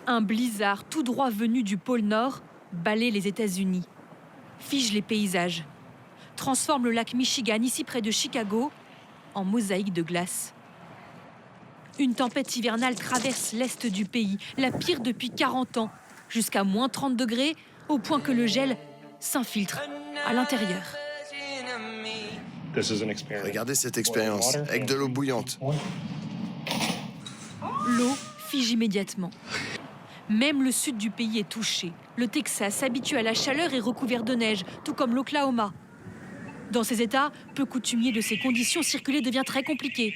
Un blizzard tout droit venu du pôle Nord balaie les États-Unis, fige les paysages, transforme le lac Michigan, ici près de Chicago, en mosaïque de glace. Une tempête hivernale traverse l'est du pays, la pire depuis 40 ans, jusqu'à moins 30 degrés, au point que le gel s'infiltre à l'intérieur. Regardez cette expérience, avec de l'eau bouillante. L'eau fige immédiatement. Même le sud du pays est touché. Le Texas, habitué à la chaleur, est recouvert de neige, tout comme l'Oklahoma. Dans ces États, peu coutumiers de ces conditions, circuler devient très compliqué.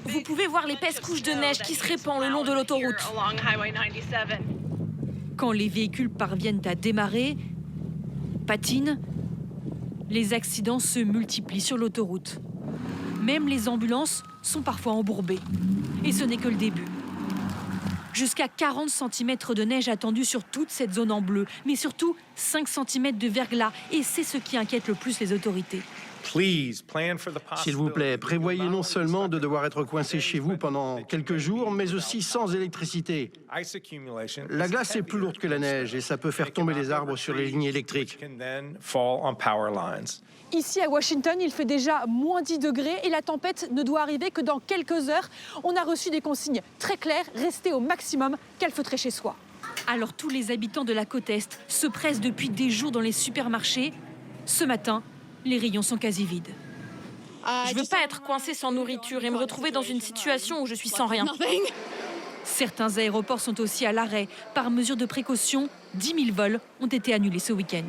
Vous pouvez voir l'épaisse couche de neige qui se répand le long de l'autoroute. Quand les véhicules parviennent à démarrer, patinent, les accidents se multiplient sur l'autoroute. Même les ambulances sont parfois embourbées. Et ce n'est que le début. Jusqu'à 40 cm de neige attendus sur toute cette zone en bleu, mais surtout 5 cm de verglas, et c'est ce qui inquiète le plus les autorités. S'il vous plaît, prévoyez non seulement de devoir être coincé chez vous pendant quelques jours, mais aussi sans électricité. La glace est plus lourde que la neige et ça peut faire tomber les arbres sur les lignes électriques. Ici à Washington, il fait déjà moins 10 degrés et la tempête ne doit arriver que dans quelques heures. On a reçu des consignes très claires, rester au maximum calfeutré chez soi. Alors tous les habitants de la côte Est se pressent depuis des jours dans les supermarchés. Ce matin, les rayons sont quasi vides. Je veux pas être coincée sans nourriture et me retrouver dans une situation où je suis sans rien. Certains aéroports sont aussi à l'arrêt. Par mesure de précaution, 10 000 vols ont été annulés ce week-end.